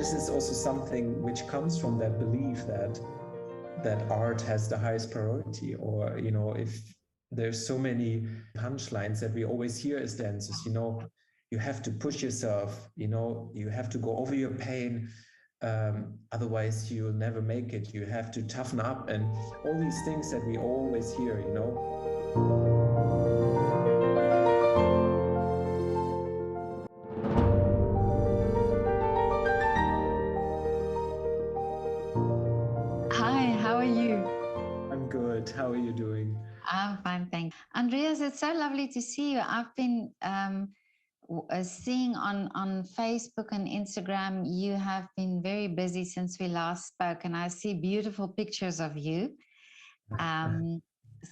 this is also something which comes from that belief that art has the highest priority, or if there's so many punchlines that we always hear as dancers, you have to push yourself, you have to go over your pain, otherwise you'll never make it, you have to toughen up, and all these things that we always hear. Hi, how are you? I'm good. How are you doing? I'm fine, thanks. Andreas, it's so lovely to see you. I've been seeing on Facebook and Instagram, you have been very busy since we last spoke, and I see beautiful pictures of you.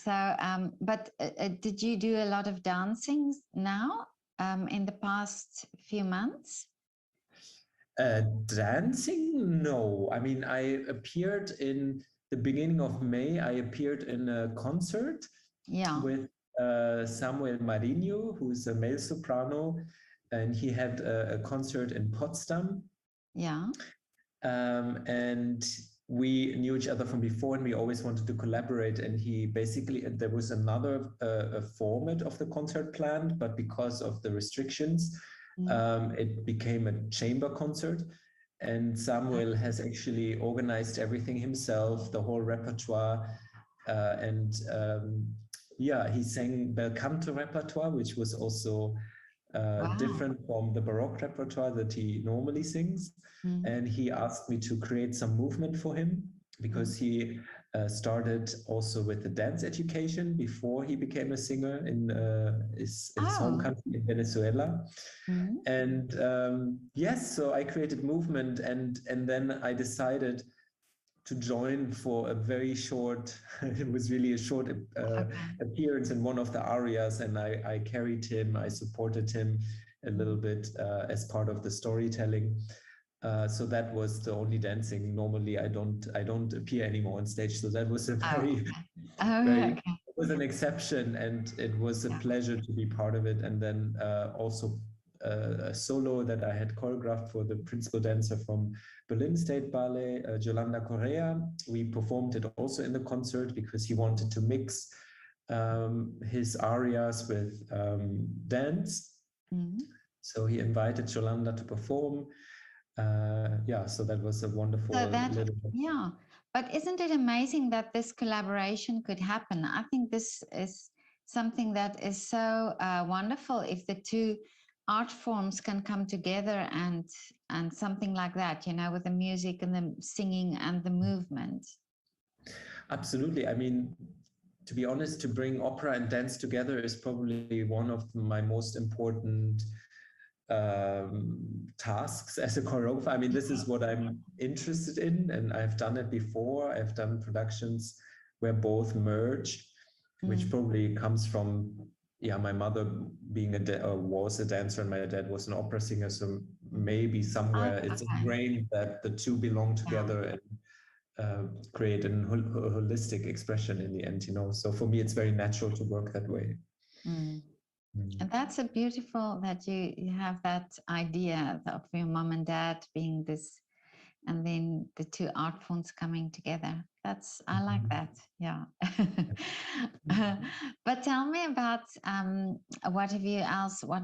But did you do a lot of dancing now in the past few months? Dancing? No. I mean, I appeared in the beginning of May, I appeared in a concert with Samuel Marinho, who's a male soprano, and he had a concert in Potsdam. Yeah. And we knew each other from before, and we always wanted to collaborate. And he basically, there was another format of the concert planned, but because of the restrictions, it became a chamber concert. And Samuel has actually organized everything himself, the whole repertoire. He sang Bel Canto repertoire, which was also different from the Baroque repertoire that he normally sings. And he asked me to create some movement for him, because he started also with the dance education before he became a singer in his home country in Venezuela. And yes, so I created movement, and then I decided to join for a very short, it was really a short appearance in one of the arias, and I carried him, I supported him a little bit as part of the storytelling. So that was the only dancing. Normally, I don't appear anymore on stage. So that was a it was an exception, and it was a pleasure to be part of it. And then also a solo that I had choreographed for the principal dancer from Berlin State Ballet, Yolanda Correa. We performed it also in the concert because he wanted to mix his arias with dance. So he invited Yolanda to perform. So that was a wonderful But isn't it amazing that this collaboration could happen? I think this is something that is so wonderful if the two art forms can come together and something like that, with the music and the singing and the movement. Absolutely. I mean, to be honest, to bring opera and dance together is probably one of my most important tasks as a choreographer. I mean, this is what I'm interested in, and I've done it before. I've done productions where both merge, which probably comes from my mother being was a dancer, and my dad was an opera singer. So maybe somewhere it's ingrained that the two belong together and create a holistic expression in the end. So for me, it's very natural to work that way. And that's a beautiful that you have that idea of your mom and dad being this, and then the two art forms coming together. I like that. Yeah. But tell me about what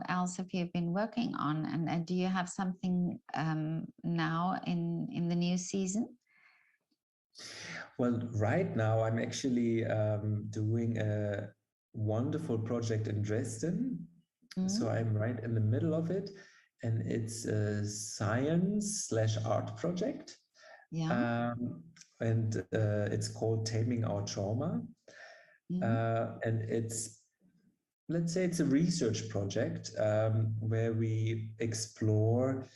else have you been working on, and do you have something now in the new season? Well, right now I'm actually doing a wonderful project in Dresden. So I'm right in the middle of it, and it's a science/art project. And it's called Taming Our Trauma. And let's say it's a research project where we explore,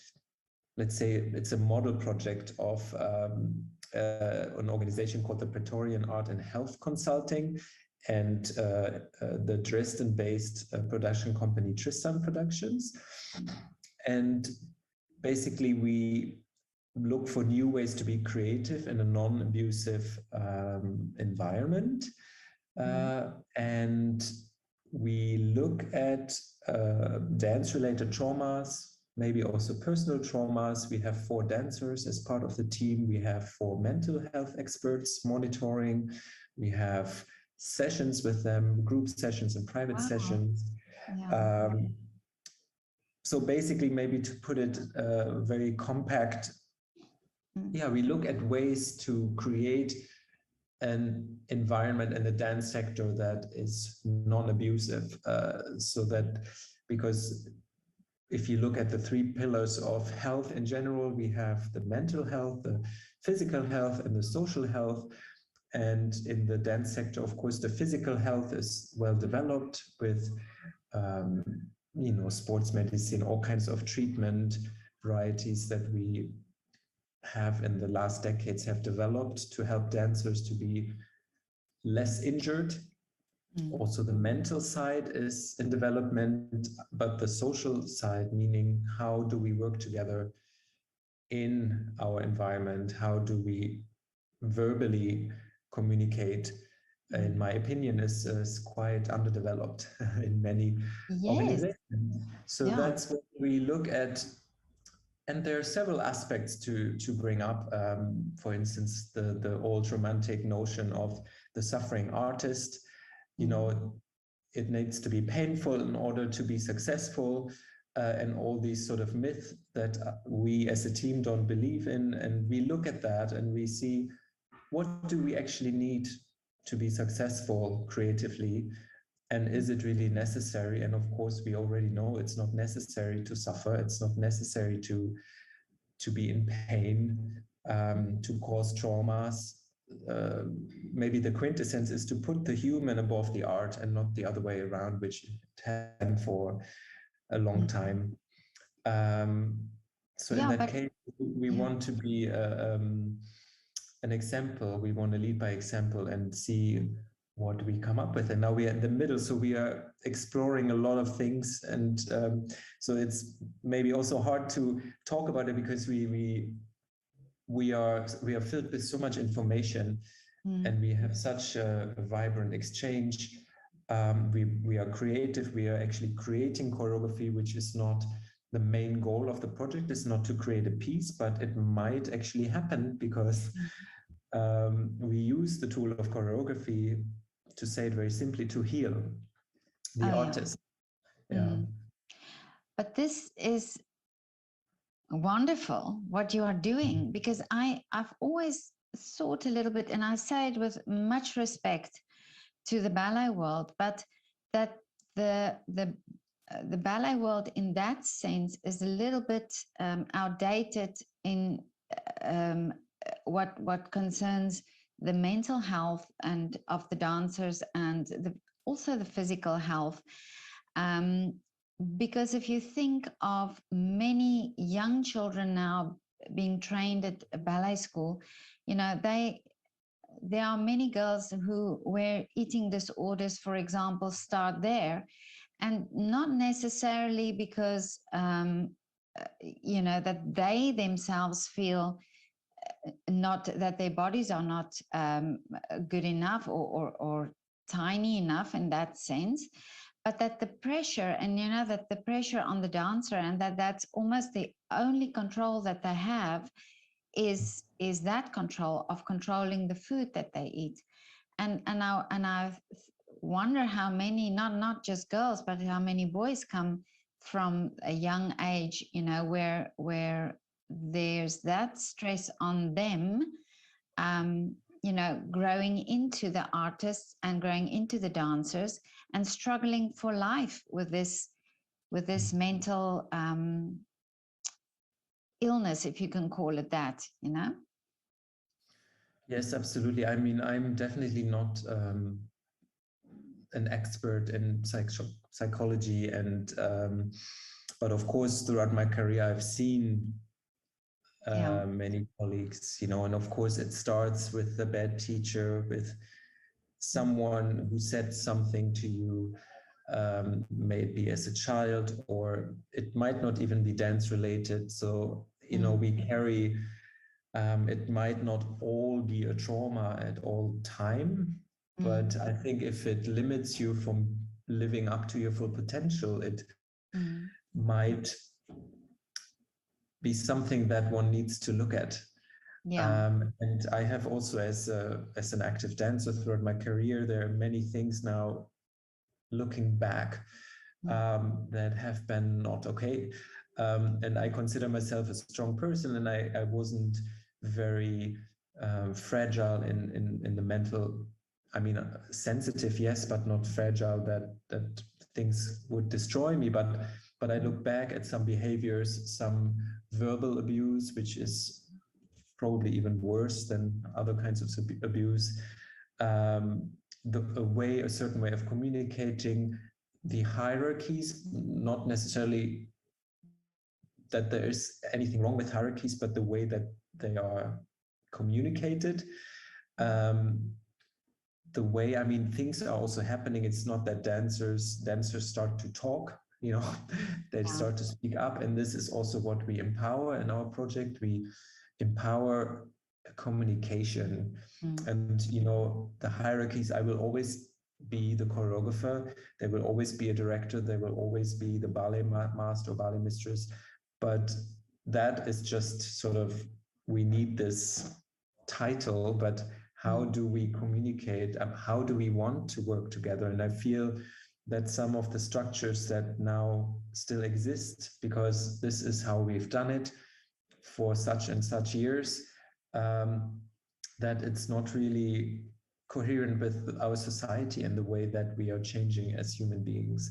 let's say it's a model project of an organization called the Praetorian Art and Health Consulting, and the Dresden-based production company Tristan Productions. And basically we look for new ways to be creative in a non-abusive environment. And we look at dance-related traumas, maybe also personal traumas. We have 4 dancers as part of the team. We have 4 mental health experts monitoring. We have sessions with them, group sessions and private sessions. Yeah. So basically, maybe to put it very compact, yeah, we look at ways to create an environment in the dance sector that is non-abusive, so that, because if you look at the 3 pillars of health in general, we have the mental health, the physical health, and the social health. And in the dance sector, of course, the physical health is well developed with, sports medicine, all kinds of treatment varieties that we have in the last decades have developed to help dancers to be less injured. Also, the mental side is in development, but the social side, meaning how do we work together in our environment? How do we verbally communicate? In my opinion, is quite underdeveloped in many organizations. So that's what we look at. And there are several aspects to bring up. For instance, the old romantic notion of the suffering artist. It needs to be painful in order to be successful, and all these sort of myths that we as a team don't believe in. And we look at that and we see, what do we actually need to be successful creatively? And is it really necessary? And of course, we already know it's not necessary to suffer. It's not necessary to be in pain, to cause traumas. Maybe the quintessence is to put the human above the art and not the other way around, which it has been for a long time. So in that case, we want to be an example. We want to lead by example and see what we come up with. And now we are in the middle, so we are exploring a lot of things. And so it's maybe also hard to talk about it because we are filled with so much information, and we have such a vibrant exchange. We are creative. We are actually creating choreography, which is not the main goal of the project. Is not to create a piece, but it might actually happen because we use the tool of choreography, to say it very simply, to heal the artist. But this is wonderful what you are doing, because I've always thought a little bit, and I say it with much respect to the ballet world, but that the ballet world in that sense is a little bit outdated in what concerns the mental health and of the dancers, and also the physical health. Because if you think of many young children now being trained at a ballet school, there are many girls where eating disorders, for example, start there, and not necessarily because that they themselves feel not that their bodies are not good enough or tiny enough in that sense, but that the pressure, and that the pressure on the dancer, and that's almost the only control that they have, is that control of controlling the food that they eat. And I wonder how many, not just girls, but how many boys come from a young age, where there's that stress on them, growing into the artists and growing into the dancers, and struggling for life with this mental illness, if you can call it that. Yes, absolutely. I mean, I'm definitely not an expert in psychology, and but of course, throughout my career, I've seen many colleagues, and of course, it starts with the bad teacher, with someone who said something to you, maybe as a child, or it might not even be dance related. So, we carry, it might not all be a trauma at all time, but I think if it limits you from living up to your full potential, it might be something that one needs to look at. Yeah. And I have also, as an active dancer throughout my career, there are many things now looking back that have been not okay. And I consider myself a strong person, and I wasn't very fragile in the mental. I mean, sensitive, yes, but not fragile that things would destroy me. But I look back at some behaviors, some verbal abuse, which is probably even worse than other kinds of abuse. A certain way of communicating, the hierarchies, not necessarily that there is anything wrong with hierarchies, but the way that they are communicated. The way, I mean, things are also happening. It's not that dancers start to talk, they start to speak up. And this is also what we empower in our project. We empower communication. And, the hierarchies, I will always be the choreographer. There will always be a director. There will always be the ballet master or ballet mistress. But that is just sort of, we need this title, but how do we communicate? How do we want to work together? And I feel that some of the structures that now still exist, because this is how we've done it for such and such years, that it's not really coherent with our society and the way that we are changing as human beings.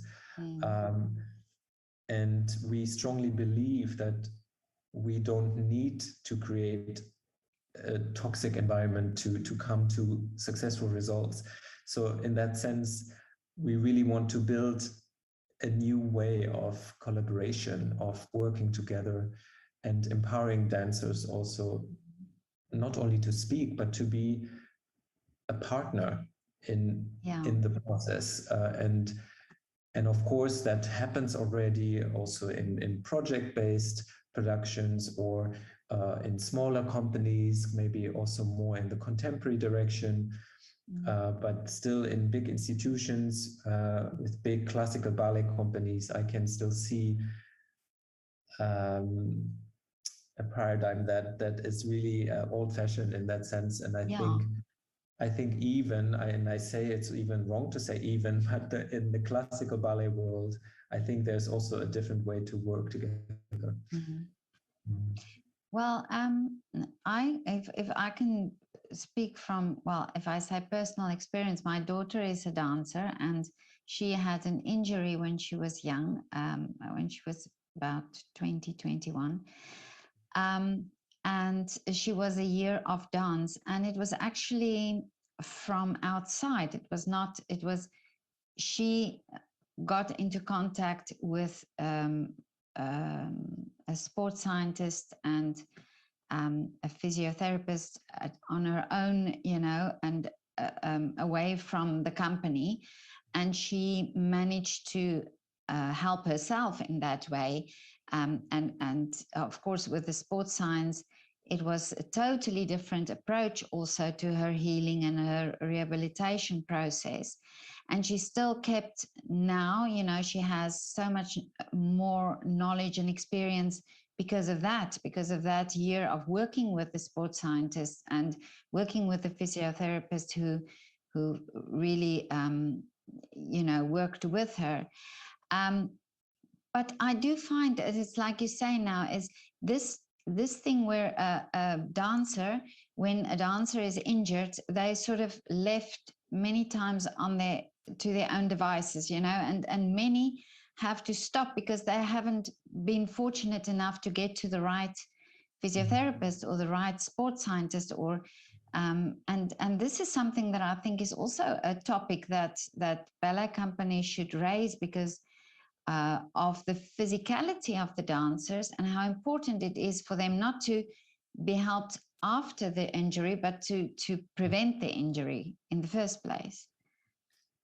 And we strongly believe that we don't need to create a toxic environment to come to successful results. So in that sense, we really want to build a new way of collaboration, of working together, and empowering dancers also, not only to speak, but to be a partner in the process. And of course, that happens already also in project-based productions, or in smaller companies, maybe also more in the contemporary direction. But still in big institutions with big classical ballet companies, I can still see a paradigm that is really old-fashioned in that sense. And I think even, and I say it's even wrong to say even, but in the classical ballet world, I think there's also a different way to work together. Well, if I can speak from, well, if I say personal experience, my daughter is a dancer, and she had an injury when she was young, when she was about 20, 21. And she was a year of dance, and it was actually from outside. It was not, it was, she got into contact with a sports scientist and a physiotherapist on her own, and away from the company. And she managed to help herself in that way. And of course, with the sports science, it was a totally different approach also to her healing and her rehabilitation process. And she still kept now, she has so much more knowledge and experience because of that year of working with the sports scientists and working with the physiotherapist who really, worked with her. But I do find that it's like you say now, is this thing where a dancer, when a dancer is injured, they sort of left many times to their own devices, and many have to stop because they haven't been fortunate enough to get to the right physiotherapist or the right sports scientist, or and this is something that I think is also a topic that ballet companies should raise, because of the physicality of the dancers and how important it is for them not to be helped after the injury, but to prevent the injury in the first place.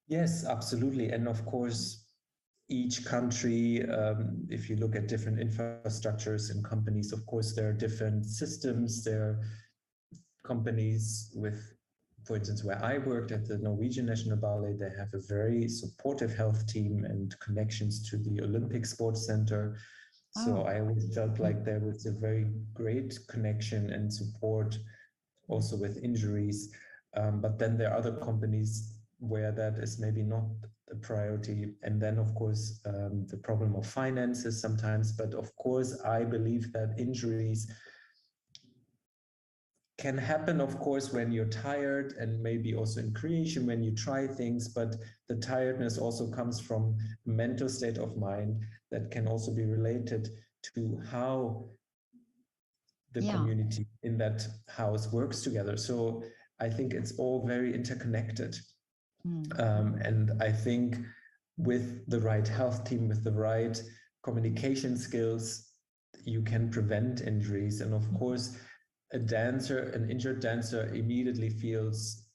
Yes, absolutely. And of course, each country, if you look at different infrastructures and companies, of course, there are different systems. There are companies with, for instance, where I worked at the Norwegian National Ballet, they have a very supportive health team and connections to the Olympic Sports Center. So I always felt like there was a very great connection and support also with injuries. But then there are other companies where that is maybe not a priority. And then, of course, the problem of finances sometimes. But of course, I believe that injuries can happen, of course, when you're tired, and maybe also in creation when you try things. But the tiredness also comes from a mental state of mind that can also be related to how the community in that house works together. So I think it's all very interconnected. And I think with the right health team, with the right communication skills, you can prevent injuries. And of course, an injured dancer immediately feels,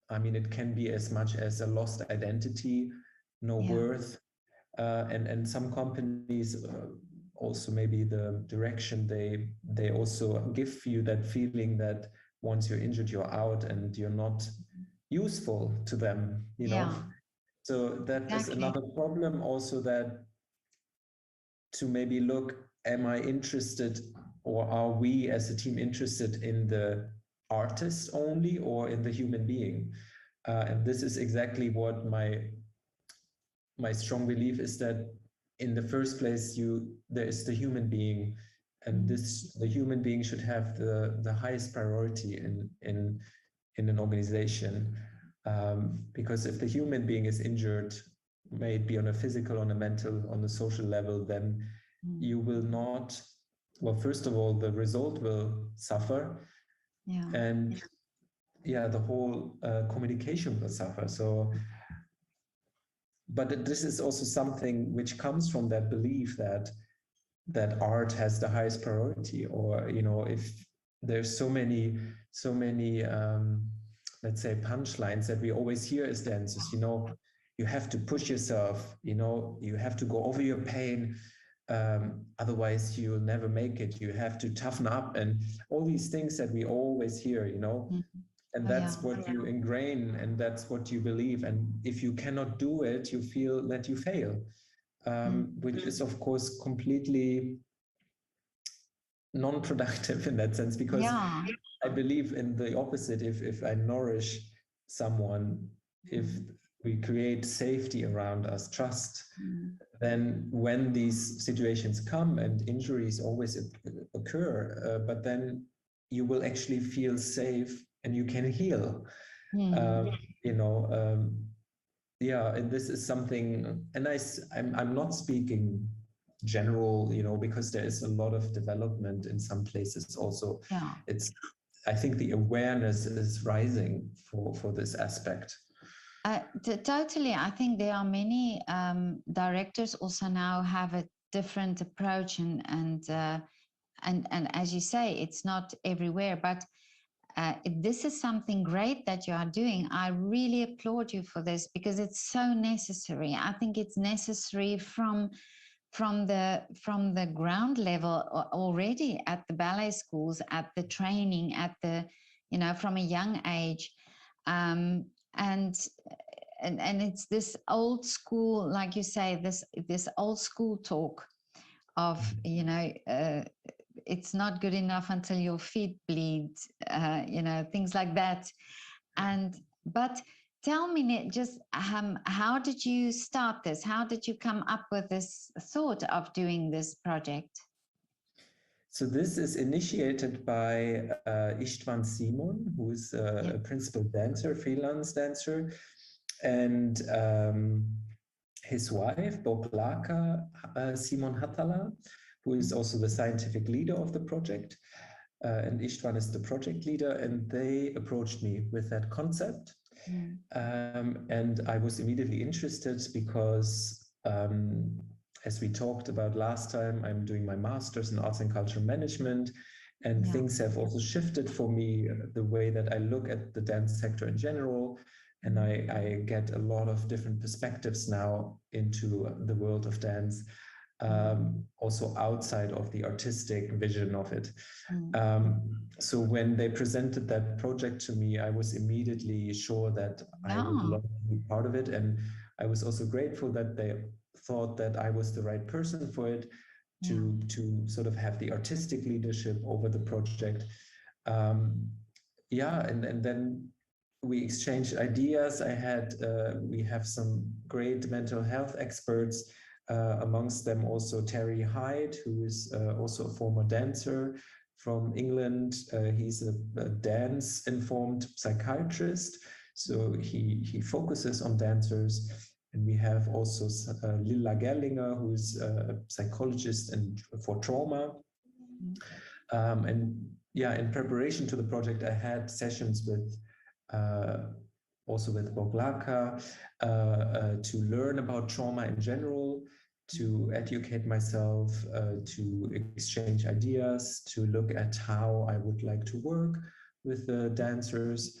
I mean, it can be as much as a lost identity, no worth. And some companies also maybe the direction they also give you that feeling that once you're injured, you're out and you're not useful to them, you know. So that is another problem also, that to maybe look, am I interested, or are we as a team interested in the artist only or in the human being? And this is exactly what my strong belief is, that in the first place there is the human being, and the human being should have the highest priority in an organization, because if the human being is injured, may it be on a physical, on a mental, on a social level, then you will not, well, first of all, the result will suffer, and the whole communication will suffer. So but this is also something which comes from that belief that art has the highest priority, or if there's so many let's say punchlines that we always hear as dancers, you have to push yourself, you have to go over your pain, otherwise you'll never make it, you have to toughen up, and all these things that we always hear, and that's what you ingrain, and that's what you believe. And if you cannot do it, you feel that you fail, which is, of course, completely non-productive in that sense, because I believe in the opposite. If I nourish someone, if we create safety around us, trust, then when these situations come, and injuries always occur, but then you will actually feel safe and you can heal. You know, and this is something, and I'm not speaking general, because there is a lot of development in some places also. I think the awareness is rising for this aspect. Totally. I think there are many directors also now have a different approach, and as you say, it's not everywhere, but this is something great that you are doing. I really applaud you for this, because it's so necessary. I think it's necessary from the ground level already, at the ballet schools, at the training, at the from a young age, and it's this old school, like you say, this old school talk of it's not good enough until your feet bleed, things like that. But tell me, just how did you start this? How did you come up with this thought of doing this project? So this is initiated by Istvan Simon, who is a principal dancer, freelance dancer, and his wife, Boglaka Simon Hatala, who is also the scientific leader of the project. And Istvan is the project leader, and they approached me with that concept. And I was immediately interested because, as we talked about last time, I'm doing my master's in arts and cultural management, and things have also shifted for me, the way that I look at the dance sector in general. And I get a lot of different perspectives now into the world of dance, also outside of the artistic vision of it. So when they presented that project to me, I was immediately sure that I would love to be part of it. And I was also grateful that they thought that I was the right person for it, to sort of have the artistic leadership over the project. And then we exchanged ideas. We have some great mental health experts, amongst them also Terry Hyde, who is also a former dancer from England. He's a dance-informed psychiatrist, so he focuses on dancers. And we have also Lilla Gerlinger, who's a psychologist for trauma. In preparation to the project, I had sessions with also with Boglaka to learn about trauma in general, to educate myself, to exchange ideas, to look at how I would like to work with the dancers.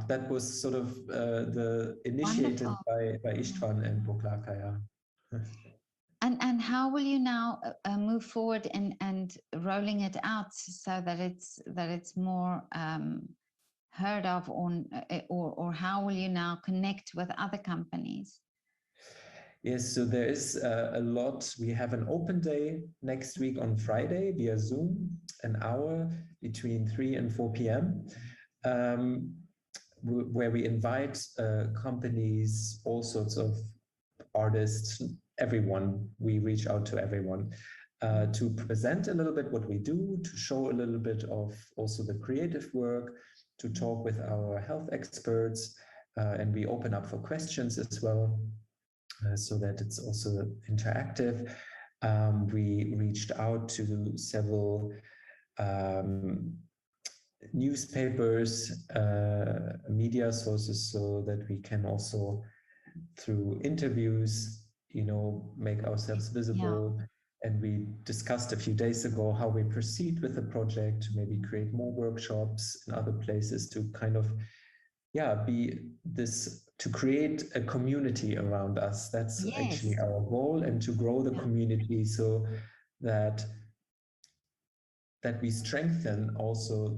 That was sort of the initiated by Istvan and Boglaka. And how will you now move forward and rolling it out so that it's more heard of, or how will you now connect with other companies? Yes, so there is a lot. We have an open day next week on Friday via Zoom, an hour between 3 and 4 p.m., where we invite companies, all sorts of artists, everyone. We reach out to everyone to present a little bit what we do, to show a little bit of also the creative work, to talk with our health experts, and we open up for questions as well, so that it's also interactive. We reached out to several newspapers, media sources, so that we can also, through interviews, make ourselves visible. Yeah. And we discussed a few days ago how we proceed with the project, to maybe create more workshops in other places, to kind of, to create a community around us. That's actually our goal, and to grow the community so that we strengthen also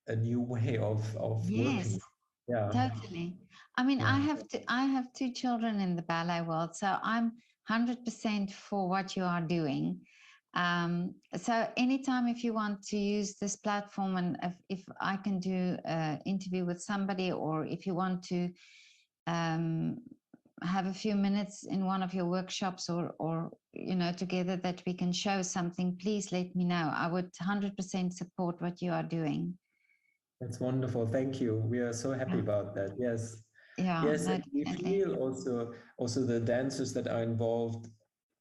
a new way of working. Yeah, totally. I mean, I have two children in the ballet world, so I'm 100% for what you are doing. So anytime, if you want to use this platform, and if I can do an interview with somebody, or if you want to have a few minutes in one of your workshops, or together, that we can show something, please let me know. I would 100% support what you are doing. That's wonderful. Thank you. We are so happy about that. Yes. Yeah. Yes, and we feel also the dancers that are involved,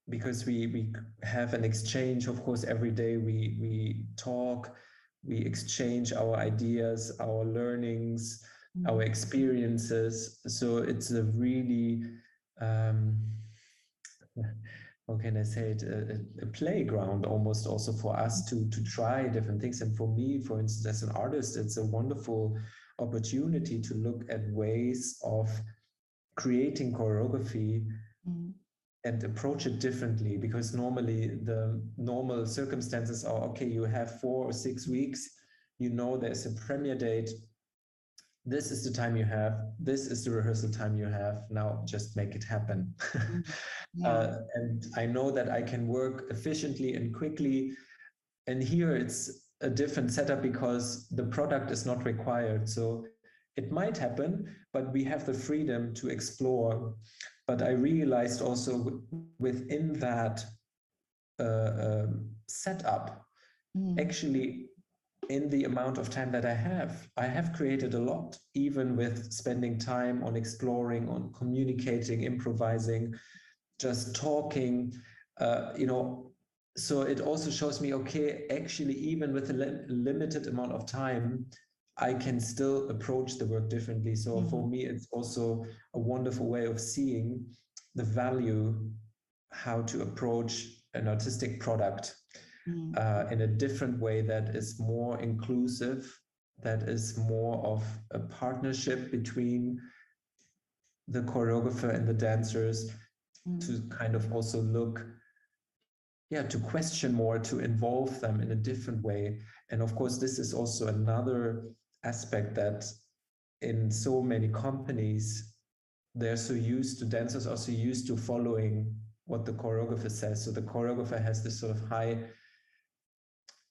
because we have an exchange. Of course, every day we talk, we exchange our ideas, our learnings, our experiences. So it's a really how can I say it, a playground almost, also for us to try different things. And for me, for instance, as an artist, it's a wonderful opportunity to look at ways of creating choreography and approach it differently, because normally the normal circumstances are, okay, you have 4 or 6 weeks, there's a premiere date, this is the time you have, this is the rehearsal time you have, now just make it happen. And I know that I can work efficiently and quickly. And here it's a different setup, because the product is not required. So it might happen, but we have the freedom to explore. But I realized also within that setup, actually, in the amount of time that I have created a lot, even with spending time on exploring, on communicating, improvising, just talking, so it also shows me, okay, actually, even with a limited amount of time, I can still approach the work differently. So for me, it's also a wonderful way of seeing the value, how to approach an artistic product in a different way, that is more inclusive, that is more of a partnership between the choreographer and the dancers, to kind of also look, to question more, to involve them in a different way. And of course, this is also another aspect, that in so many companies, dancers are so used to following what the choreographer says. So the choreographer has this sort of high,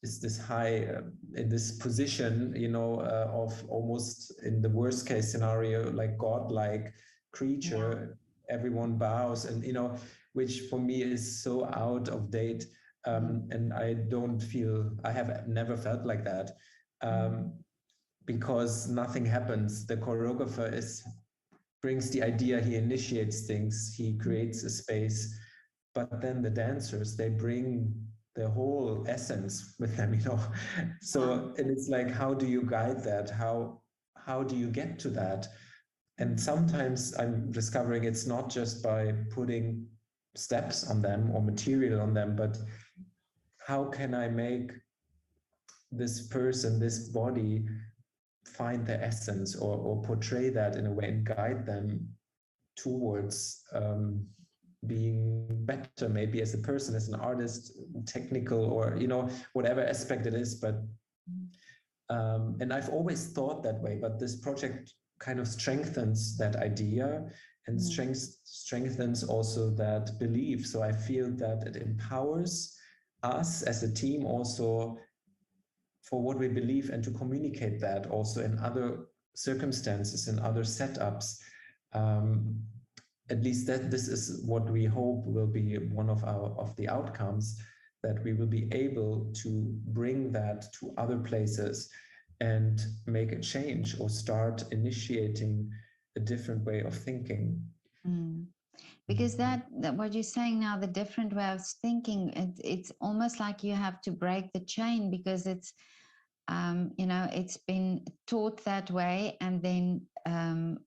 is this high in this position, you know, of almost in the worst case scenario, like godlike creature. Everyone bows, and you know, which for me is so out of date. And I don't feel, I have never felt like that, because nothing happens. The choreographer is brings the idea, he initiates things, he creates a space, but then the dancers, they bring the whole essence with them, you know. So and it's like, how do you guide that? How do you get to that? And sometimes I'm discovering it's not just by putting steps on them or material on them, but how can I make this person, this body, find the essence, or portray that in a way and guide them towards being better, maybe as a person, as an artist, technical, or you know, whatever aspect it is. But and I've always thought that way, but this project kind of strengthens that idea and strengthens also that belief. So I feel that it empowers us as a team also for what we believe, and to communicate that also in other circumstances, in other setups. At least that this is what we hope will be one of the outcomes, that we will be able to bring that to other places and make a change, or start initiating a different way of thinking. Because that what you're saying now, the different way of thinking, it's almost like you have to break the chain, because it's you know, it's been taught that way, and then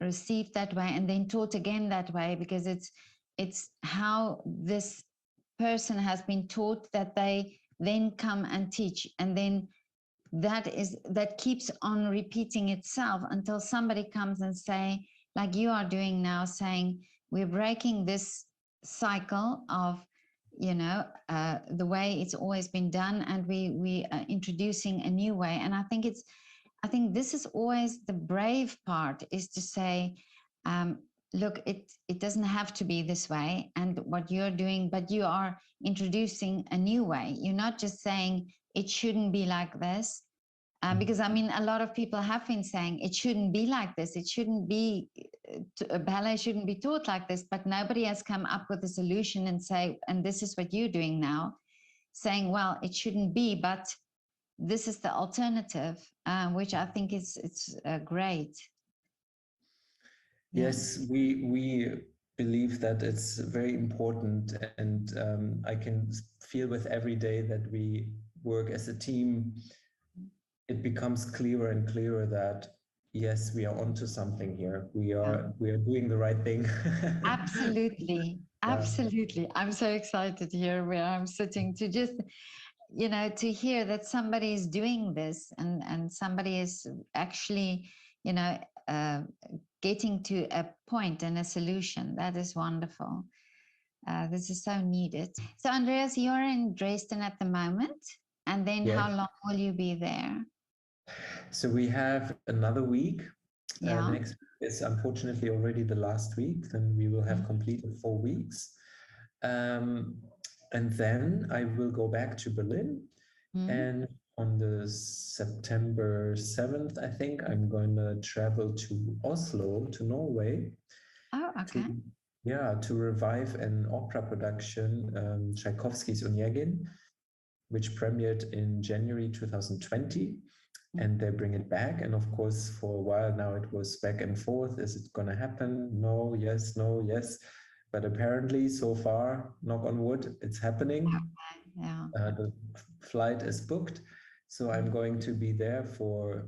received that way, and then taught again that way, because it's how this person has been taught, that they then come and teach, and then that keeps on repeating itself until somebody comes and say, like you are doing now, saying we're breaking this cycle of, you know, the way it's always been done, and we are introducing a new way. And I think this is always the brave part, is to say, look, it doesn't have to be this way, and what you're doing, but you are introducing a new way. You're not just saying it shouldn't be like this, because I mean, a lot of people have been saying it shouldn't be like this, it shouldn't be, ballet shouldn't be taught like this, but nobody has come up with a solution and say, and this is what you're doing now, saying, well, it shouldn't be, but this is the alternative, which I think it's great. Yes, we believe that it's very important, and I can feel with every day that we work as a team, it becomes clearer and clearer that yes, we are onto something here. We are doing the right thing. Absolutely, absolutely. I'm so excited here where I'm sitting, to just, you know, to hear that somebody is doing this, and somebody is actually, you know, getting to a point and a solution. That is wonderful. This is so needed. So Andreas, you're in Dresden at the moment, and then how long will you be there? So we have another week. Next week is unfortunately already the last week. Then we will have completed 4 weeks. And then I will go back to Berlin. And on the September 7th, I think, I'm going to travel to Oslo, to Norway. Oh, okay. To revive an opera production, Tchaikovsky's Onegin, which premiered in January 2020. And they bring it back. And of course, for a while now, it was back and forth. Is it going to happen? No, yes, no, yes. But apparently, so far, knock on wood, it's happening. The flight is booked. So I'm going to be there for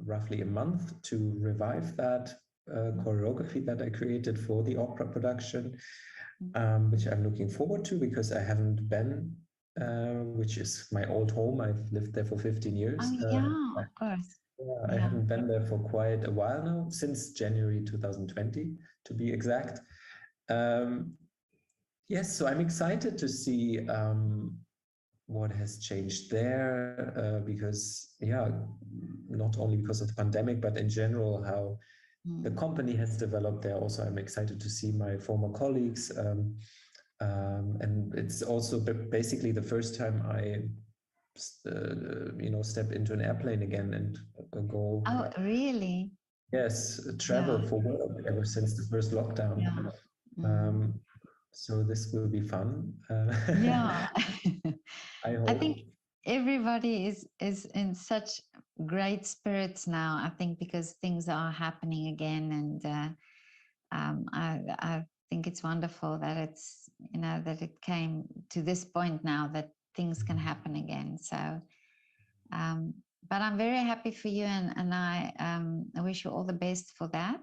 roughly a month to revive that choreography that I created for the opera production, which I'm looking forward to, because I haven't been, which is my old home. I've lived there for 15 years. Of course. I haven't been there for quite a while now, since January 2020, to be exact. Yes, so I'm excited to see what has changed there, because, not only because of the pandemic, but in general, how the company has developed there. Also, I'm excited to see my former colleagues. And it's also basically the first time I, step into an airplane again and go. Oh, really? Yes, travel Yeah. for work ever since the first lockdown. Yeah. Mm. Um, so this will be fun. Yeah. I I hope. think everybody is in such great spirits now. I think because things are happening again, and I think it's wonderful that it's, you know, that it came to this point now that things can happen again. So, um, but I'm very happy for you, and I wish you all the best for that.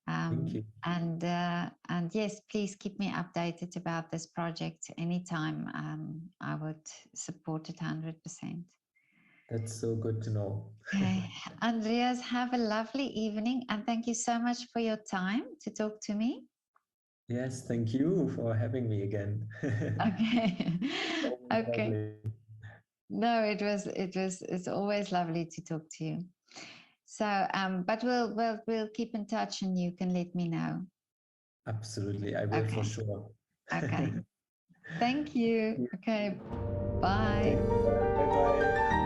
Thank you. And yes, please keep me updated about this project anytime. I would support it 100%. That's so good to know. Okay, Andreas, have a lovely evening, and thank you so much for your time to talk to me. Yes, thank you for having me again. Okay, Always okay. lovely. No, it's always lovely to talk to you. So, but we'll keep in touch, and you can let me know. Absolutely, I will for Okay, sure. okay. Thank you. Yeah. Okay, Take bye. care. Bye bye.